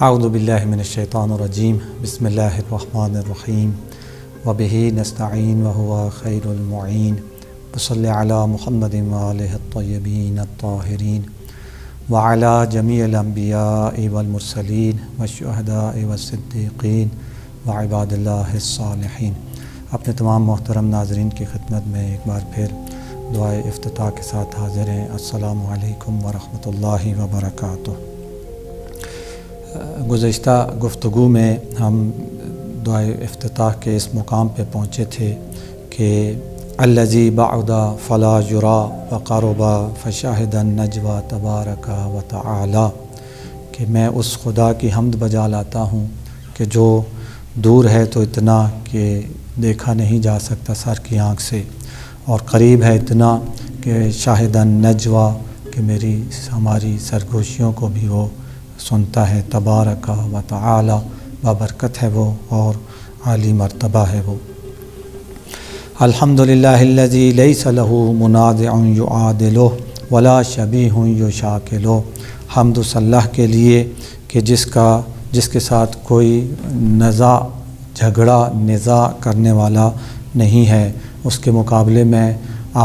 اعوذ باللہ من الشیطان الرجیم بسم اللہ الرحمن الرحیم وبہ نستعین وہو خیر المعین وصلی علی محمد وآلہ الطیبین الطاہرین وعلی جمیع الانبیاء والمرسلین والشہداء والصدیقین وعباد اللہ الصالحین۔ اپنے تمام محترم ناظرین کی خدمت میں ایک بار پھر دعائے افتتاح کے ساتھ حاضر ہیں۔ السلام علیکم ورحمۃ اللہ وبرکاتہ۔ گزشتہ گفتگو میں ہم دعائے افتتاح کے اس مقام پہ پہنچے تھے کہ الذی بعد فلا یرا وقرب فشاہد النجوى تبارک و تعالی، کہ میں اس خدا کی حمد بجا لاتا ہوں کہ جو دور ہے تو اتنا کہ دیکھا نہیں جا سکتا سر کی آنکھ سے، اور قریب ہے اتنا کہ شاہد النجوى، کہ ہماری سرگوشیوں کو بھی وہ سنتا ہے۔ تبارک و تعالی، بابرکت ہے وہ اور عالی مرتبہ ہے وہ۔ الحمدللہ الذی لیس لہ منازع یعادلہ ولا شبیہ یشاکلہ۔ حمد اس اللہ کے لیے کہ جس کے ساتھ کوئی نزاع کرنے والا نہیں ہے، اس کے مقابلے میں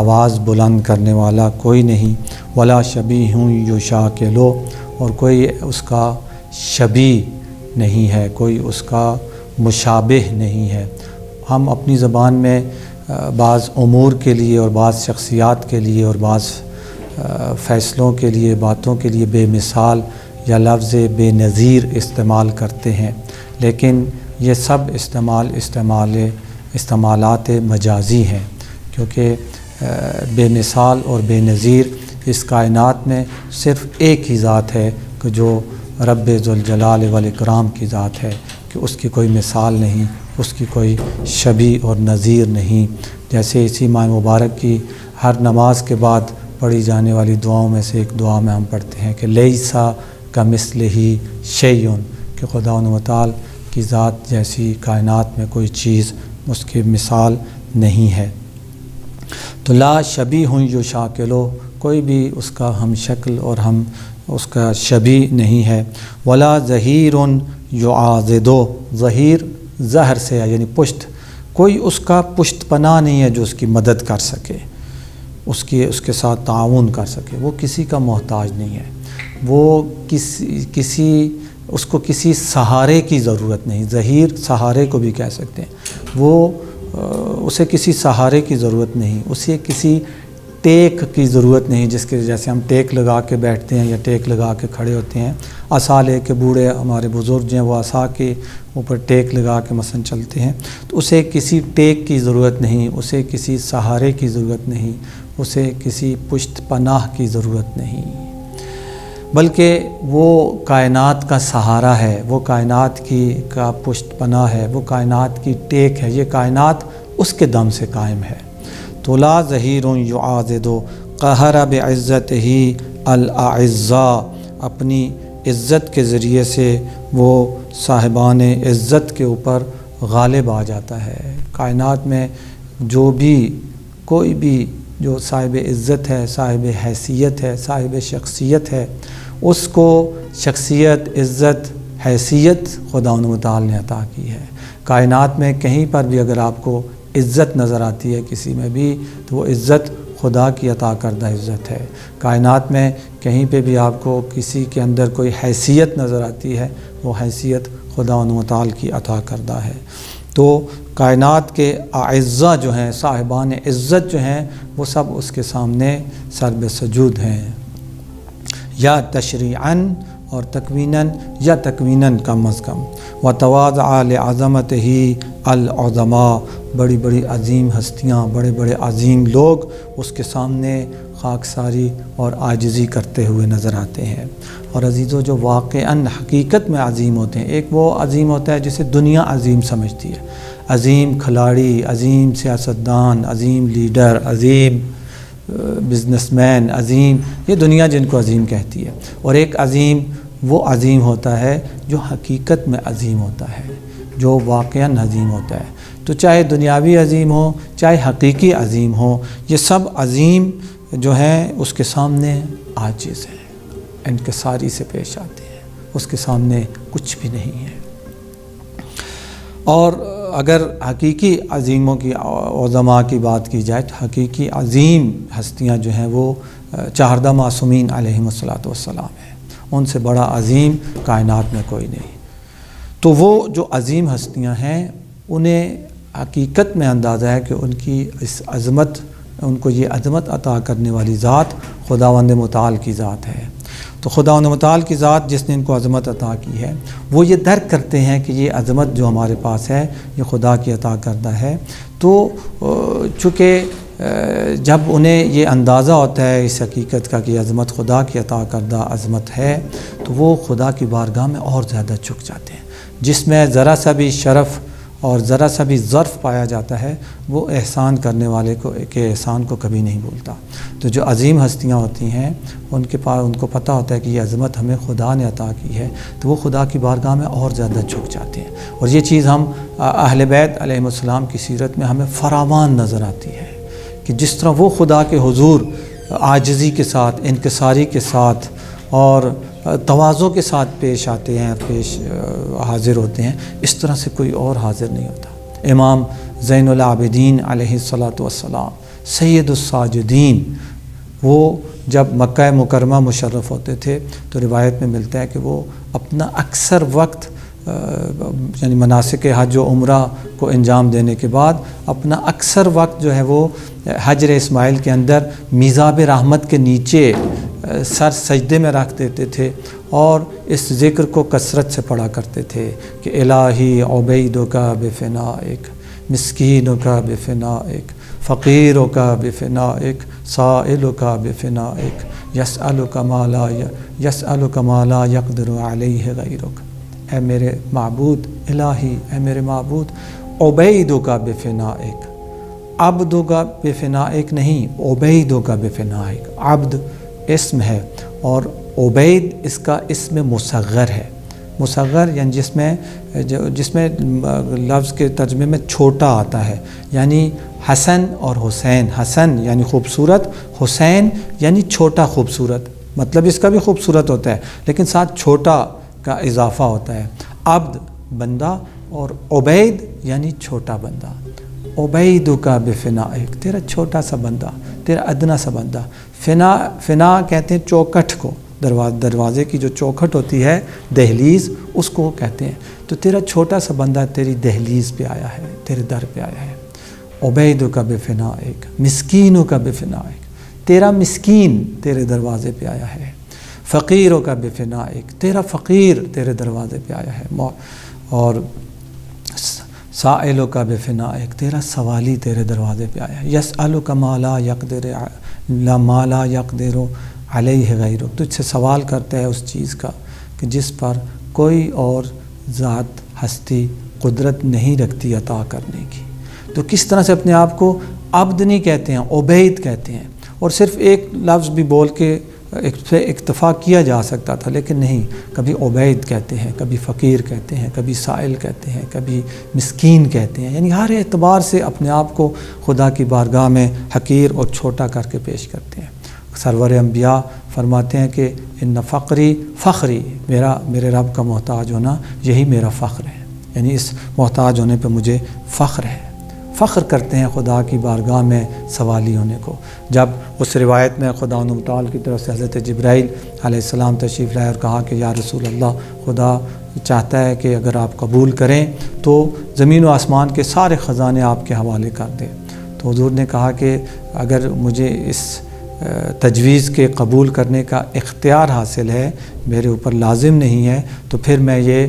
آواز بلند کرنے والا کوئی نہیں۔ ولا شبیہ یشاکلہ، اور کوئی اس کا شبیہ نہیں ہے، کوئی اس کا مشابہ نہیں ہے۔ ہم اپنی زبان میں بعض امور کے لیے اور بعض شخصیات کے لیے اور بعض فیصلوں کے لیے، باتوں کے لیے بے مثال یا لفظ بے نظیر استعمال کرتے ہیں، لیکن یہ سب استعمالات مجازی ہیں، کیونکہ بے مثال اور بے نظیر اس کائنات میں صرف ایک ہی ذات ہے کہ جو رب ذوالجلال والاکرام کی ذات ہے، کہ اس کی کوئی مثال نہیں، اس کی کوئی شبیہ اور نظیر نہیں۔ جیسے اسی ماہ مبارک کی ہر نماز کے بعد پڑھی جانے والی دعاؤں میں سے ایک دعا میں ہم پڑھتے ہیں کہ لیسا کمثلہ شیء، کہ خدا و تعالی کی ذات جیسی کائنات میں کوئی چیز اس کی مثال نہیں ہے۔ تو لا شبیہ یشاکلہ، کوئی بھی اس کا ہم شکل اور ہم اس کا شبیہ نہیں ہے۔ ولا ظہیر یعاضدہ، ظہیر ظہر سے ہے یعنی پشت، کوئی اس کا پشت پناہ نہیں ہے جو اس کی مدد کر سکے، اس کے ساتھ تعاون کر سکے۔ وہ کسی کا محتاج نہیں ہے، وہ اس کو کسی سہارے کی ضرورت نہیں۔ ظہیر سہارے کو بھی کہہ سکتے ہیں، اسے کسی سہارے کی ضرورت نہیں، اسے کسی ٹیک کی ضرورت نہیں، جیسے ہم ٹیک لگا کے بیٹھتے ہیں یا ٹیک لگا کے کھڑے ہوتے ہیں۔ عصا لے کے بوڑھے ہمارے بزرگ جو ہیں وہ عصا کے اوپر ٹیک لگا کے مثلا چلتے ہیں، تو اسے کسی ٹیک کی ضرورت نہیں، اسے کسی سہارے کی ضرورت نہیں، اسے کسی پشت پناہ کی ضرورت نہیں، بلکہ وہ کائنات کا سہارا ہے، وہ کائنات کا پشت پناہ ہے، وہ کائنات کی ٹیک ہے، یہ کائنات اس کے دم سے قائم ہے۔ تو لا ظہیر یعاضد قہر بعزتہ الاعزاء، اپنی عزت کے ذریعے سے وہ صاحبان عزت کے اوپر غالب آ جاتا ہے۔ کائنات میں کوئی بھی جو صاحب عزت ہے، صاحب حیثیت ہے، صاحب شخصیت ہے، اس کو شخصیت، عزت، حیثیت خدا و تعالی نے عطا کی ہے۔ کائنات میں کہیں پر بھی اگر آپ کو عزت نظر آتی ہے کسی میں بھی، تو وہ عزت خدا کی عطا کردہ عزت ہے۔ کائنات میں کہیں پہ بھی آپ کو کسی کے اندر کوئی حیثیت نظر آتی ہے، وہ حیثیت خدا و تعالی کی عطا کردہ ہے۔ تو کائنات کے اعزاء جو ہیں، صاحبان عزت جو ہیں، وہ سب اس کے سامنے سر سجود ہیں، یا تشریعاً اور تکویناً، یا تکویناً کم از کم۔ وتواضع لعظمتہ العظماء، بڑی بڑی عظیم ہستیاں، بڑے بڑے عظیم لوگ اس کے سامنے خاکساری اور عاجزی کرتے ہوئے نظر آتے ہیں۔ اور عزیزو، جو واقعاً حقیقت میں عظیم ہوتے ہیں، ایک وہ عظیم ہوتا ہے جسے دنیا عظیم سمجھتی ہے، عظیم کھلاڑی، عظیم سیاستدان، عظیم لیڈر، عظیم بزنس مین، عظیم، یہ دنیا جن کو عظیم کہتی ہے۔ اور ایک عظیم وہ عظیم ہوتا ہے جو حقیقت میں عظیم ہوتا ہے، جو واقعاً عظیم ہوتا ہے۔ تو چاہے دنیاوی عظیم ہو، چاہے حقیقی عظیم ہو، یہ سب عظیم جو ہیں اس کے سامنے عاجز ہیں، انکساری سے پیش آتے ہیں، اس کے سامنے کچھ بھی نہیں ہے۔ اور اگر حقیقی عظیموں کی عظماء کی بات کی جائے تو حقیقی عظیم ہستیاں جو ہیں وہ 14 معصومین علیہم السلام ہیں، ان سے بڑا عظیم کائنات میں کوئی نہیں۔ تو وہ جو عظیم ہستیاں ہیں انہیں حقیقت میں اندازہ ہے کہ ان کی اس عظمت، ان کو یہ عظمت عطا کرنے والی ذات خداوند متعال کی ذات ہے۔ تو خداوند متعال کی ذات جس نے ان کو عظمت عطا کی ہے، وہ یہ درک کرتے ہیں کہ یہ عظمت جو ہمارے پاس ہے یہ خدا کی عطا کردہ ہے۔ تو چونکہ جب انہیں یہ اندازہ ہوتا ہے اس حقیقت کا کہ عظمت خدا کی عطا کردہ عظمت ہے، تو وہ خدا کی بارگاہ میں اور زیادہ جھک جاتے ہیں۔ جس میں ذرا سا بھی شرف اور ذرا سا بھی ظرف پایا جاتا ہے، وہ احسان کرنے والے کے احسان کو کبھی نہیں بھولتا۔ تو جو عظیم ہستیاں ہوتی ہیں ان کو پتہ ہوتا ہے کہ یہ عظمت ہمیں خدا نے عطا کی ہے، تو وہ خدا کی بارگاہ میں اور زیادہ جھک جاتے ہیں۔ اور یہ چیز ہم اہل بیت علیہم السلام کی سیرت میں ہمیں فراوان نظر آتی ہے کہ جس طرح وہ خدا کے حضور عاجزی کے ساتھ، انکساری کے ساتھ اور تواضع کے ساتھ پیش آتے ہیں، حاضر ہوتے ہیں، اس طرح سے کوئی اور حاضر نہیں ہوتا۔ امام زین العابدین علیہ السلام سید الساجدین، وہ جب مکہ مکرمہ مشرف ہوتے تھے تو روایت میں ملتا ہے کہ وہ اپنا اکثر وقت یعنی مناسک حج و عمرہ کو انجام دینے کے بعد اپنا اکثر وقت جو ہے وہ حجر اسماعیل کے اندر میزاب رحمت کے نیچے سر سجدے میں رکھ دیتے تھے اور اس ذکر کو کثرت سے پڑھا کرتے تھے کہ الہی عبیدوں کا بفنائک، مسکینوں کا بفنائک، فقیروں کا بفنائک، سائلوں کا بفنائک، یسألک ما لا یقدر علیہ غیرک۔ اے میرے معبود الہی، اے میرے معبود عبیدوں کا بفنائک، عبدوں کا بفنائک نہیں، عبیدوں کا بفنائک۔ عبد اسم ہے اور عبید اس کا اسم مصغر ہے۔ مصغر یعنی جس میں لفظ کے ترجمے میں چھوٹا آتا ہے، یعنی حسن اور حسین، حسن یعنی خوبصورت، حسین یعنی چھوٹا خوبصورت، مطلب اس کا بھی خوبصورت ہوتا ہے لیکن ساتھ چھوٹا کا اضافہ ہوتا ہے۔ عبد بندہ اور عبید یعنی چھوٹا بندہ۔ عبیدوں کا بفنائک، تیرا چھوٹا سا بندہ، تیرا ادنا سا بندہ۔ فنا کہتے ہیں چوکھٹ کو، دروازے کی جو چوکھٹ ہوتی ہے، دہلیز، اس کو کہتے ہیں۔ تو تیرا چھوٹا سا بندہ تیری دہلیز پہ آیا ہے، تیرے در پہ آیا ہے۔ عبیدوں کا بفنائک، مسکینوں کا بفنائک، تیرا مسکین تیرے دروازے پہ آیا ہے۔ فقیروں کا بفنائک، تیرا فقیر تیرے دروازے پہ آیا ہے۔ اور سائلوں کا بفنائک، تیرا سوالی تیرے دروازے پہ آیا ہے۔ یسألک ما لا یقدر علیہ غیرک، تجھ سے سوال کرتا ہے اس چیز کا کہ جس پر کوئی اور ذات ہستی قدرت نہیں رکھتی عطا کرنے کی۔ تو کس طرح سے اپنے آپ کو عبد نہیں کہتے ہیں، عبید کہتے ہیں۔ اور صرف ایک لفظ بھی بول کے اکتفا کیا جا سکتا تھا لیکن نہیں، کبھی عبید کہتے ہیں، کبھی فقیر کہتے ہیں، کبھی سائل کہتے ہیں، کبھی مسکین کہتے ہیں، یعنی ہر اعتبار سے اپنے آپ کو خدا کی بارگاہ میں حقیر اور چھوٹا کر کے پیش کرتے ہیں۔ سرور انبیاء فرماتے ہیں کہ ان فقری فخری، میرے رب کا محتاج ہونا یہی میرا فخر ہے، یعنی اس محتاج ہونے پہ مجھے فخر ہے۔ فخر کرتے ہیں خدا کی بارگاہ میں سوالی ہونے کو۔ جب اس روایت میں خدا متعال کی طرف سے حضرت جبرائیل علیہ السلام تشریف لائے اور کہا کہ یا رسول اللہ، خدا چاہتا ہے کہ اگر آپ قبول کریں تو زمین و آسمان کے سارے خزانے آپ کے حوالے کر دیں، تو حضور نے کہا کہ اگر مجھے اس تجویز کے قبول کرنے کا اختیار حاصل ہے، میرے اوپر لازم نہیں ہے، تو پھر میں یہ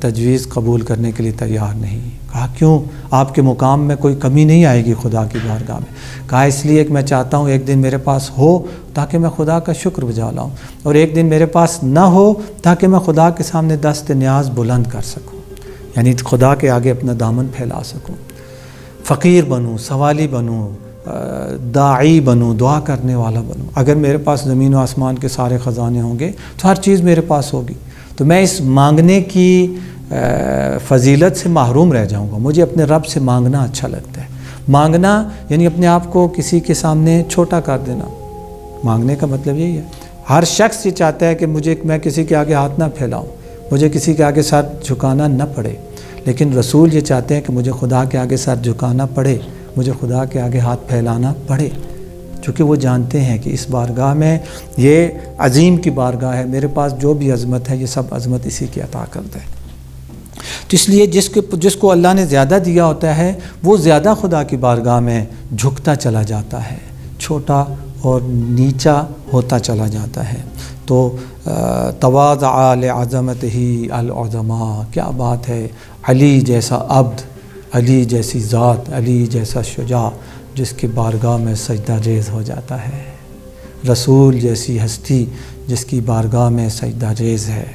تجویز قبول کرنے کے لیے تیار نہیں۔ کہا کیوں؟ آپ کے مقام میں کوئی کمی نہیں آئے گی خدا کی بارگاہ میں۔ کہا اس لیے کہ میں چاہتا ہوں ایک دن میرے پاس ہو تاکہ میں خدا کا شکر بجا لاؤں، اور ایک دن میرے پاس نہ ہو تاکہ میں خدا کے سامنے دست نیاز بلند کر سکوں، یعنی خدا کے آگے اپنا دامن پھیلا سکوں، فقیر بنوں، سوالی بنوں، داعی بنوں، دعا کرنے والا بنوں۔ اگر میرے پاس زمین و آسمان کے سارے خزانے ہوں گے تو ہر چیز میرے پاس ہوگی، تو میں اس مانگنے کی فضیلت سے محروم رہ جاؤں گا۔ مجھے اپنے رب سے مانگنا اچھا لگتا ہے۔ مانگنا یعنی اپنے آپ کو کسی کے سامنے چھوٹا کر دینا، مانگنے کا مطلب یہی ہے۔ ہر شخص یہ چاہتا ہے کہ میں کسی کے آگے ہاتھ نہ پھیلاؤں، مجھے کسی کے آگے سر جھکانا نہ پڑے، لیکن رسول یہ چاہتے ہیں کہ مجھے خدا کے آگے سر جھکانا پڑے، مجھے خدا کے آگے ہاتھ پھیلانا پڑے، چونکہ وہ جانتے ہیں کہ اس بارگاہ میں یہ عظیم کی بارگاہ ہے، میرے پاس جو بھی عظمت ہے یہ سب عظمت اسی کی عطا کرتا ہے۔ تو اس لیے جس کو اللہ نے زیادہ دیا ہوتا ہے وہ زیادہ خدا کی بارگاہ میں جھکتا چلا جاتا ہے، چھوٹا اور نیچا ہوتا چلا جاتا ہے۔ تو تواضع لعظمتہ العظماء، کیا بات ہے، علی جیسا عبد، علی جیسی ذات، علی جیسا شجاع جس کی بارگاہ میں سجدہ ریز ہو جاتا ہے، رسول جیسی ہستی جس کی بارگاہ میں سجدہ ریز ہے۔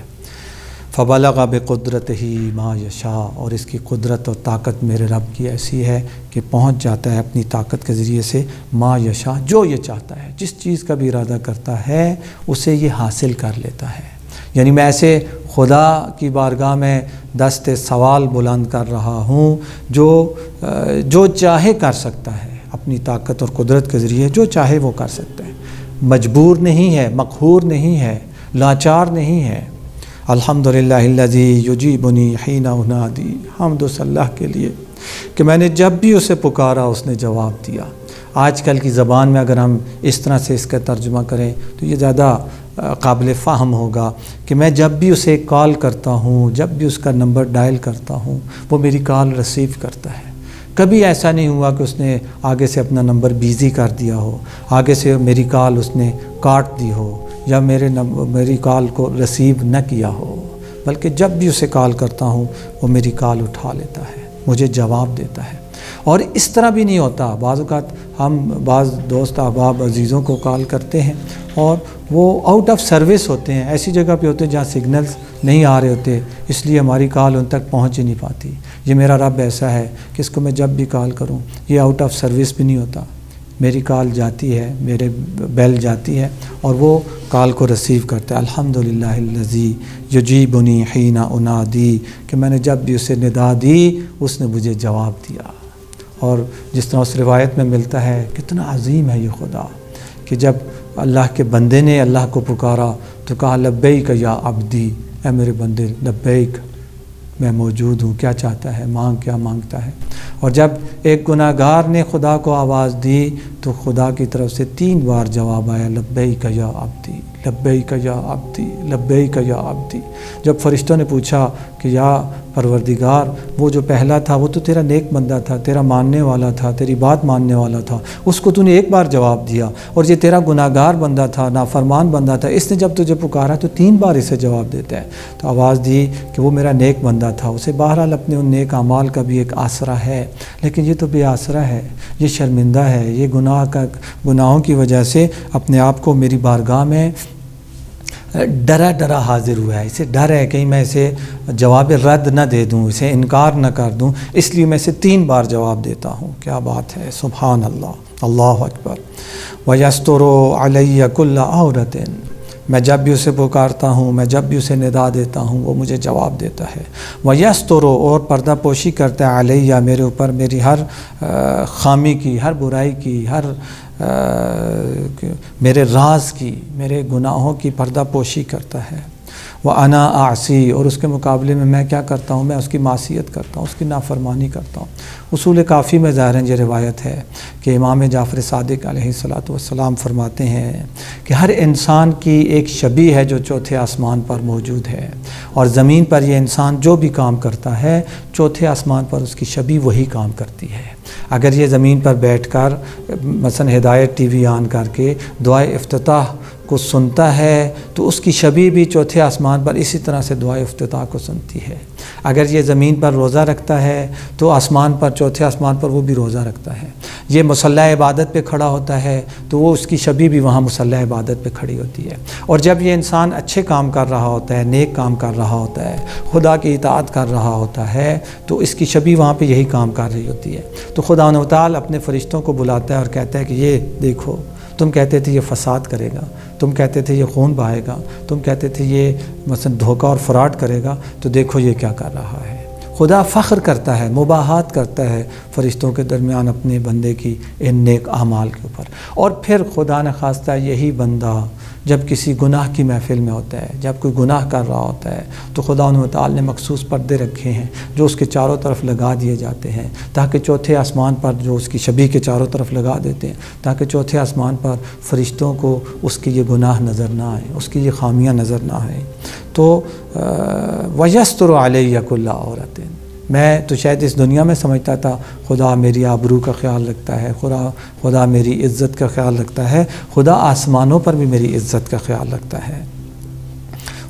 فبلغ بقدرتہ ما یشاء، اور اس کی قدرت اور طاقت میرے رب کی ایسی ہے کہ پہنچ جاتا ہے اپنی طاقت کے ذریعے سے ما یشاء، جو یہ چاہتا ہے، جس چیز کا بھی ارادہ کرتا ہے اسے یہ حاصل کر لیتا ہے۔ یعنی میں ایسے خدا کی بارگاہ میں دست سوال بلند کر رہا ہوں جو چاہے کر سکتا ہے، اپنی طاقت اور قدرت کے ذریعے جو چاہے وہ کر سکتا ہے، مجبور نہیں ہے، مقہور نہیں ہے، لاچار نہیں ہے۔ الحمدللہ الذی یجیبنی حین انادی، حمد و اللہ کے لیے کہ میں نے جب بھی اسے پکارا اس نے جواب دیا۔ آج کل کی زبان میں اگر ہم اس طرح سے اس کا ترجمہ کریں تو یہ زیادہ قابل فہم ہوگا کہ میں جب بھی اسے کال کرتا ہوں، جب بھی اس کا نمبر ڈائل کرتا ہوں وہ میری کال ریسیو کرتا ہے۔ کبھی ایسا نہیں ہوا کہ اس نے آگے سے اپنا نمبر بیزی کر دیا ہو، آگے سے میری کال اس نے کاٹ دی ہو یا میری کال کو ریسیو نہ کیا ہو، بلکہ جب بھی اسے کال کرتا ہوں وہ میری کال اٹھا لیتا ہے، مجھے جواب دیتا ہے۔ اور اس طرح بھی نہیں ہوتا، بعض اوقات ہم بعض دوست احباب عزیزوں کو کال کرتے ہیں اور وہ آؤٹ آف سروس ہوتے ہیں، ایسی جگہ پہ ہوتے ہیں جہاں سگنلز نہیں آ رہے ہوتے، اس لیے ہماری کال ان تک پہنچ ہی نہیں پاتی۔ یہ میرا رب ایسا ہے کہ اس کو میں جب بھی کال کروں یہ آؤٹ آف سروس بھی نہیں ہوتا، میری کال جاتی ہے، میرے بیل جاتی ہے اور وہ کال کو ریسیو کرتا ہے۔ الحمدللہ الذی یجیبنی حین انادی، کہ میں نے جب بھی اسے ندا دی اس نے مجھے جواب دیا۔ اور جس طرح اس روایت میں ملتا ہے، کتنا عظیم ہے یہ خدا کہ جب اللہ کے بندے نے اللہ کو پکارا تو کہا لبیک یا عبدی، اے میرے بندے لبیک، میں موجود ہوں، کیا چاہتا ہے، مانگ، کیا مانگتا ہے۔ اور جب ایک گناہگار نے خدا کو آواز دی تو خدا کی طرف سے 3 بار جواب آیا لبیک یا عبدی، لبیک یا عبدی، لبیک یا عبدی۔ جب فرشتوں نے پوچھا کہ یا پروردگار، وہ جو پہلا تھا وہ تو تیرا نیک بندہ تھا، تیرا ماننے والا تھا، تیری بات ماننے والا تھا، اس کو تو نے ایک بار جواب دیا، اور یہ تیرا گناہگار بندہ تھا، نافرمان بندہ تھا، اس نے جب تجھے پکارا تو 3 بار اسے جواب دیتا ہے۔ تو آواز دی کہ وہ میرا نیک بندہ تھا، اسے بہرحال اپنے ان نیک اعمال کا بھی ایک آسرا ہے، لیکن یہ تو بے آسرا ہے، یہ شرمندہ ہے، یہ گناہوں کی وجہ سے اپنے آپ کو میری بارگاہ میں ڈرا حاضر ہوا ہے، اسے ڈر ہے کہیں میں اسے جواب رد نہ دے دوں، اسے انکار نہ کر دوں، اس لیے میں اسے 3 بار جواب دیتا ہوں۔ کیا بات ہے، سبحان اللہ، اللہ اکبر۔ وَيَسْتُرُ عَلَيَّ كُلَّ عَوْرَةٍ، میں جب بھی اسے پکارتا ہوں، میں جب بھی اسے ندا دیتا ہوں وہ مجھے جواب دیتا ہے۔ وَيَسْتُرُ، اور پردہ پوشی کرتا ہے، علیہ، میرے اوپر، میری ہر خامی کی، ہر برائی کی، ہر میرے راز کی، میرے گناہوں کی پردہ پوشی کرتا ہے۔ وَأَنَا أَعْصِي، اور اس کے مقابلے میں کیا کرتا ہوں، میں اس کی معصیت کرتا ہوں، اس کی نافرمانی کرتا ہوں۔ اصول کافی میں ظاہراً یہ روایت ہے کہ امام جعفر صادق علیہ السلام فرماتے ہیں کہ ہر انسان کی ایک شبیہ ہے جو چوتھے آسمان پر موجود ہے، اور زمین پر یہ انسان جو بھی کام کرتا ہے چوتھے آسمان پر اس کی شبیہ وہی کام کرتی ہے۔ اگر یہ زمین پر بیٹھ کر مثلا ہدایت ٹی وی آن کر کے دعائے افتتاح کو سنتا ہے تو اس کی شبیہ بھی چوتھے آسمان پر اسی طرح سے دعائے افتتاح کو سنتی ہے۔ اگر یہ زمین پر روزہ رکھتا ہے تو آسمان پر، چوتھے آسمان پر وہ بھی روزہ رکھتا ہے۔ یہ مصلی عبادت پہ کھڑا ہوتا ہے تو وہ اس کی شبیہ بھی وہاں مصلی عبادت پہ کھڑی ہوتی ہے۔ اور جب یہ انسان اچھے کام کر رہا ہوتا ہے، نیک کام کر رہا ہوتا ہے، خدا کی اطاعت کر رہا ہوتا ہے تو اس کی شبیہ وہاں پہ یہی کام کر رہی ہوتی ہے۔ تو خدا و تعالی اپنے فرشتوں کو بلاتا ہے اور کہتا ہے کہ یہ دیکھو، تم کہتے تھے یہ فساد کرے گا، تم کہتے تھے یہ خون بہائے گا، تم کہتے تھے یہ مثلا دھوکہ اور فراڈ کرے گا، تو دیکھو یہ کیا کر رہا ہے۔ خدا فخر کرتا ہے، مباحات کرتا ہے فرشتوں کے درمیان اپنے بندے کی ان نیک اعمال کے اوپر، اور پھر خدا نے خواستہ یہی بندہ جب کسی گناہ کی محفل میں ہوتا ہے، جب کوئی گناہ کر رہا ہوتا ہے تو خدا و تعالی نے مخصوص پردے رکھے ہیں جو اس کے چاروں طرف لگا دیے جاتے ہیں تاکہ چوتھے آسمان پر جو اس کی شبیہ کے چاروں طرف لگا دیتے ہیں تاکہ چوتھے آسمان پر فرشتوں کو اس کے یہ گناہ نظر نہ آئیں، اس کی یہ خامیاں نظر نہ آئیں۔ تو وَيَسْتُرُ عَلَيَّ كُلَّ عَوْرَةٍ، میں تو شاید اس دنیا میں سمجھتا تھا خدا میری آبرو کا خیال رکھتا ہے، خدا میری عزت کا خیال رکھتا ہے، خدا آسمانوں پر بھی میری عزت کا خیال رکھتا ہے۔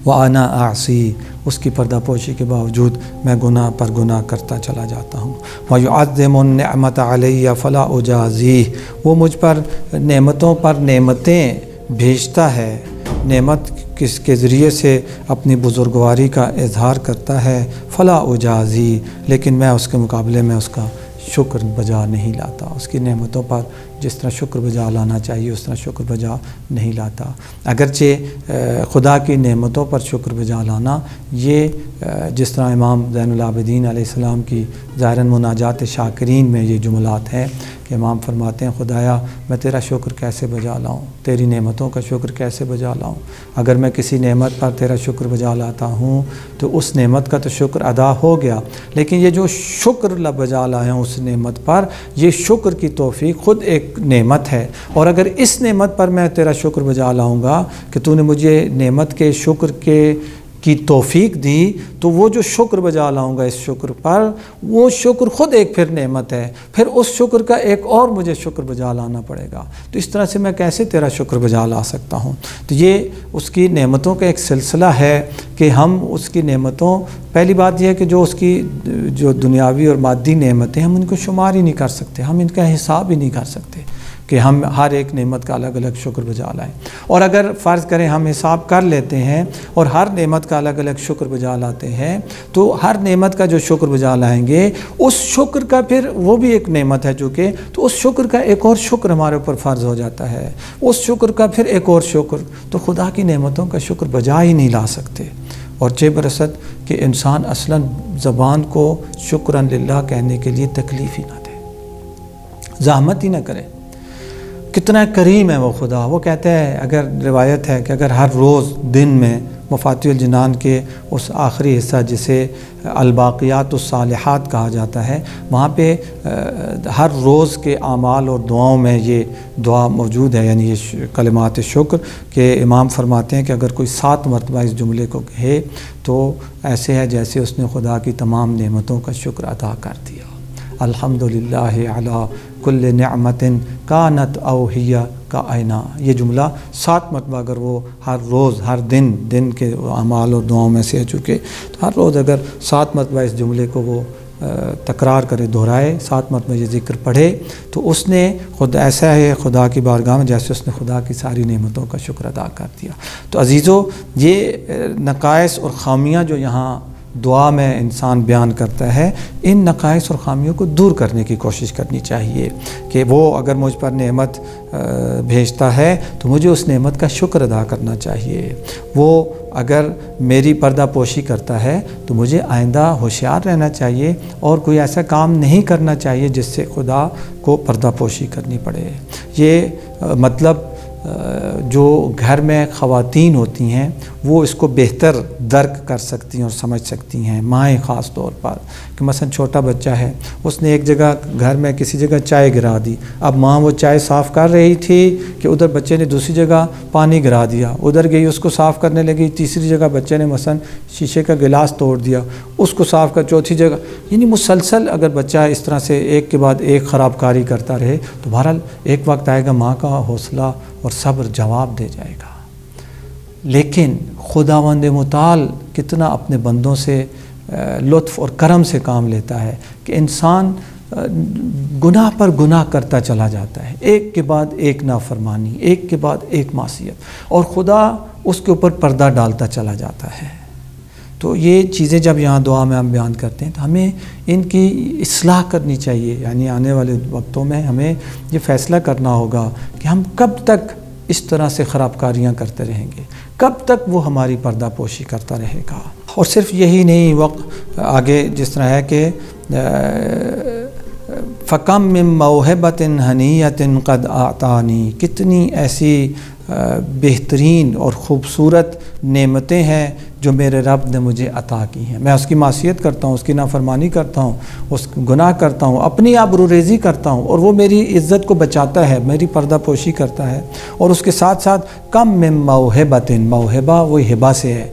وَأَنَا أَعْصِي، اس کی پردہ پوشی کے باوجود میں گناہ پر گناہ کرتا چلا جاتا ہوں۔ وَيُعَظِّمُ النِّعْمَةَ عَلَيَّ فَلَا أُجَازِيهِ، وہ مجھ پر نعمتوں پر نعمتیں بھیجتا ہے، نعمت کس کے ذریعے سے اپنی بزرگواری کا اظہار کرتا ہے، فلا اجازی، لیکن میں اس کے مقابلے میں اس کا شکر بجا نہیں لاتا، اس کی نعمتوں پر جس طرح شکر بجا لانا چاہیے اس طرح شکر بجا نہیں لاتا۔ اگرچہ خدا کی نعمتوں پر شکر بجا لانا یہ جس طرح امام زین العابدین علیہ السلام کی ظاہراً مناجات شاکرین میں یہ جملات ہیں کہ امام فرماتے ہیں خدایا میں تیرا شکر کیسے بجا لاؤں، تیری نعمتوں کا شکر کیسے بجا لاؤں، اگر میں کسی نعمت پر تیرا شکر بجا لاتا ہوں تو اس نعمت کا تو شکر ادا ہو گیا، لیکن یہ جو شکر بجا لایا ہوں اس نعمت پر، یہ شکر کی توفیق خود ایک نعمت ہے، اور اگر اس نعمت پر میں تیرا شکر بجا لاؤں گا کہ تو نے مجھے نعمت کے شکر کی توفیق دی، تو وہ جو شکر بجا لاؤں گا اس شکر پر، وہ شکر خود ایک پھر نعمت ہے، پھر اس شکر کا ایک اور مجھے شکر بجا لانا پڑے گا، تو اس طرح سے میں کیسے تیرا شکر بجا لا سکتا ہوں؟ تو یہ اس کی نعمتوں کا ایک سلسلہ ہے کہ ہم اس کی نعمتوں، پہلی بات یہ ہے کہ جو اس کی جو دنیاوی اور مادی نعمتیں ہم ان کو شمار ہی نہیں کر سکتے، ہم ان کا حساب ہی نہیں کر سکتے کہ ہم ہر ایک نعمت کا الگ الگ شکر بجا لائیں، اور اگر فرض کریں ہم حساب کر لیتے ہیں اور ہر نعمت کا الگ الگ شکر بجا لاتے ہیں تو ہر نعمت کا جو شکر بجا لائیں گے اس شکر کا پھر وہ بھی ایک نعمت ہے چونکہ، تو اس شکر کا ایک اور شکر ہمارے اوپر فرض ہو جاتا ہے، اس شکر کا پھر ایک اور شکر، تو خدا کی نعمتوں کا شکر بجا ہی نہیں لا سکتے۔ اور چہ برسد کہ انسان اصلاً زبان کو شکراً للہ کہنے کے لیے تکلیف ہی نہ دے، زحمت ہی نہ کرے۔ کتنا کریم ہے وہ خدا، وہ کہتے ہیں، اگر روایت ہے کہ اگر ہر روز دن میں مفاتیح الجنان کے اس آخری حصہ جسے الباقیات الصالحات کہا جاتا ہے، وہاں پہ ہر روز کے اعمال اور دعاؤں میں یہ دعا موجود ہے، یعنی یہ کلمات شکر، کہ امام فرماتے ہیں کہ اگر کوئی 7 مرتبہ اس جملے کو کہے تو ایسے ہے جیسے اس نے خدا کی تمام نعمتوں کا شکر ادا کر دیا۔ الحمدللہ علی کل نعمت کانت او ہی کائنا، یہ جملہ 7 مرتبہ اگر وہ ہر روز ہر دن کے اعمال اور دعاؤں میں سے چکے، تو ہر روز اگر 7 مرتبہ اس جملے کو وہ تکرار کرے، دہرائے، 7 مرتبہ یہ ذکر پڑھے، تو اس نے خود ایسا ہے خدا کی بارگاہ میں جیسے اس نے خدا کی ساری نعمتوں کا شکر ادا کر دیا۔ تو عزیزو، یہ نقائص اور خامیاں جو یہاں دعا میں انسان بیان کرتا ہے، ان نقائص اور خامیوں کو دور کرنے کی کوشش کرنی چاہیے کہ وہ اگر مجھ پر نعمت بھیجتا ہے تو مجھے اس نعمت کا شکر ادا کرنا چاہیے، وہ اگر میری پردہ پوشی کرتا ہے تو مجھے آئندہ ہوشیار رہنا چاہیے اور کوئی ایسا کام نہیں کرنا چاہیے جس سے خدا کو پردہ پوشی کرنی پڑے۔ یہ مطلب جو گھر میں خواتین ہوتی ہیں وہ اس کو بہتر درک کر سکتی ہیں اور سمجھ سکتی ہیں، مائیں خاص طور پر، کہ مثلا چھوٹا بچہ ہے، اس نے ایک جگہ گھر میں کسی جگہ چائے گرا دی، اب ماں وہ چائے صاف کر رہی تھی کہ ادھر بچے نے دوسری جگہ پانی گرا دیا، ادھر گئی اس کو صاف کرنے لگی، تیسری جگہ بچے نے مثلا شیشے کا گلاس توڑ دیا، اس کو صاف کر، چوتھی جگہ، یعنی مسلسل اگر بچہ اس طرح سے ایک کے بعد ایک خراب کاری کرتا رہے تو بہرحال ایک وقت آئے گا ماں کا حوصلہ اور صبر جواب دے جائے گا۔ لیکن خداوند متعال کتنا اپنے بندوں سے لطف اور کرم سے کام لیتا ہے کہ انسان گناہ پر گناہ کرتا چلا جاتا ہے، ایک کے بعد ایک نافرمانی، ایک کے بعد ایک معصیت، اور خدا اس کے اوپر پردہ ڈالتا چلا جاتا ہے۔ تو یہ چیزیں جب یہاں دعا میں ہم بیان کرتے ہیں تو ہمیں ان کی اصلاح کرنی چاہیے، یعنی آنے والے وقتوں میں ہمیں یہ فیصلہ کرنا ہوگا کہ ہم کب تک اس طرح سے خراب کاریاں کرتے رہیں گے، کب تک وہ ہماری پردہ پوشی کرتا رہے گا۔ اور صرف یہی نہیں، وقت آگے جس طرح ہے کہ فَكَمْ مِن مَوْهِبَةٍ هَنِيَّةٍ قَدْ أَعْطَانِي، کتنی ایسی بہترین اور خوبصورت نعمتیں ہیں جو میرے رب نے مجھے عطا کی ہیں۔ میں اس کی معصیت کرتا ہوں، اس کی نافرمانی کرتا ہوں، اس گناہ کرتا ہوں، اپنی آبروریزی کرتا ہوں، اور وہ میری عزت کو بچاتا ہے، میری پردہ پوشی کرتا ہے، اور اس کے ساتھ ساتھ کم من موہبۃ، موہبہ وہی ہبہ سے ہے،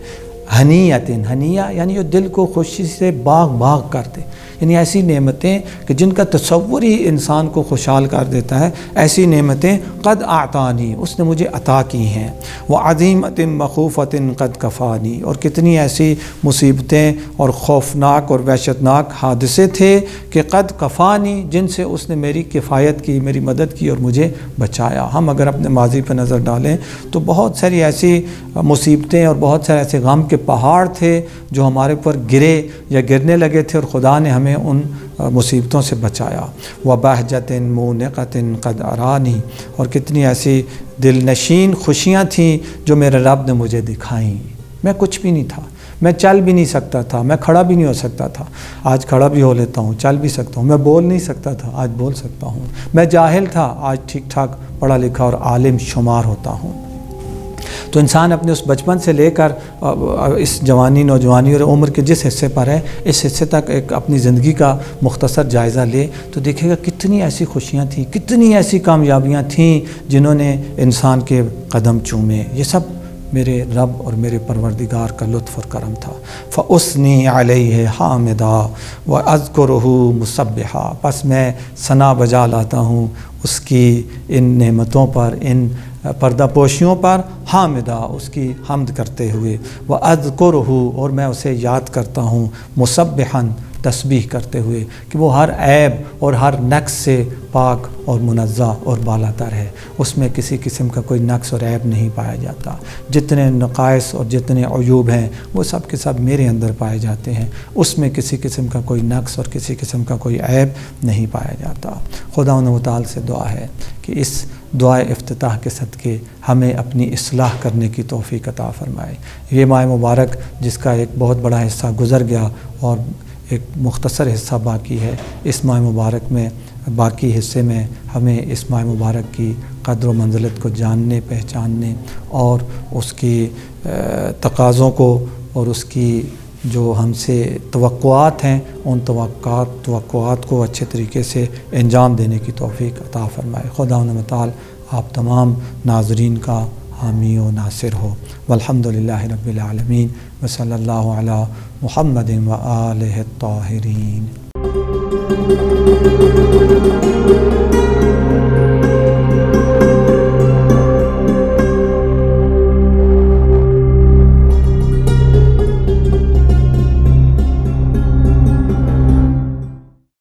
ہنیۃ، ہنیہ یعنی جو دل کو خوشی سے باغ باغ کر دے، یعنی ایسی نعمتیں کہ جن کا تصور ہی انسان کو خوشحال کر دیتا ہے، ایسی نعمتیں قد اعطانی، اس نے مجھے عطا کی ہیں، وعظیمۃ مخوفۃ قد کفانی، اور کتنی ایسی مصیبتیں اور خوفناک اور وحشتناک حادثے تھے کہ قد کفانی، جن سے اس نے میری کفایت کی، میری مدد کی اور مجھے بچایا۔ ہم اگر اپنے ماضی پہ نظر ڈالیں تو بہت ساری ایسی مصیبتیں اور بہت سارے ایسے غم کے پہاڑ تھے جو ہمارے اوپر گرے یا گرنے لگے تھے، اور خدا نے ہمیں ان مصیبتوں سے بچایا۔ وبہجۃ مونقۃ قد ارانی، اور کتنی ایسی دل نشین خوشیاں تھیں جو میرے رب نے مجھے دکھائیں۔ میں کچھ بھی نہیں تھا، میں چل بھی نہیں سکتا تھا، میں کھڑا بھی نہیں ہو سکتا تھا، آج کھڑا بھی ہو لیتا ہوں، چل بھی سکتا ہوں۔ میں بول نہیں سکتا تھا، آج بول سکتا ہوں۔ میں جاہل تھا، آج ٹھیک ٹھاک پڑھا لکھا اور عالم شمار ہوتا ہوں۔ تو انسان اپنے اس بچپن سے لے کر اس جوانی، نوجوانی اور عمر کے جس حصے پر ہے، اس حصے تک ایک اپنی زندگی کا مختصر جائزہ لے تو دیکھے گا کتنی ایسی خوشیاں تھیں، کتنی ایسی کامیابیاں تھیں جنہوں نے انسان کے قدم چومے۔ یہ سب میرے رب اور میرے پروردگار کا لطف اور کرم تھا۔ فَأُثْنِي عَلَيْهِ حَامِدًا وَأَذْكُرُهُ مُسَبِّحًا، پس میں ثنا بجا لاتا ہوں اس کی ان نعمتوں پر، ان پردہ پوشیوں پر، حامدہ اس کی حمد کرتے ہوئے، وَأَذْكُرُهُ اور میں اسے یاد کرتا ہوں، مُسَبِّحًا تسبیح کرتے ہوئے کہ وہ ہر عیب اور ہر نقص سے پاک اور منزہ اور بالا تر ہے، اس میں کسی قسم کا کوئی نقص اور عیب نہیں پایا جاتا۔ جتنے نقائص اور جتنے عیوب ہیں وہ سب کے سب میرے اندر پائے جاتے ہیں، اس میں کسی قسم کا کوئی نقص اور کسی قسم کا کوئی عیب نہیں پایا جاتا۔ خدا و تعالی سے دعا ہے کہ اس دعائے افتتاح کے صدقے ہمیں اپنی اصلاح کرنے کی توفیق عطا فرمائے۔ یہ ماہ مبارک جس کا ایک بہت بڑا حصہ گزر گیا اور ایک مختصر حصہ باقی ہے، اس ماہ مبارک میں باقی حصے میں ہمیں اس ماہ مبارک کی قدر و منزلت کو جاننے، پہچاننے اور اس کی تقاضوں کو اور اس کی جو ہم سے توقعات ہیں ان توقعات کو اچھے طریقے سے انجام دینے کی توفیق عطا فرمائے۔ خدا و تعالی آپ تمام ناظرین کا حامی و ناصر ہو۔ والحمدللہ رب العالمین، وصلی اللہ علی محمد و آلہ الطاہرین۔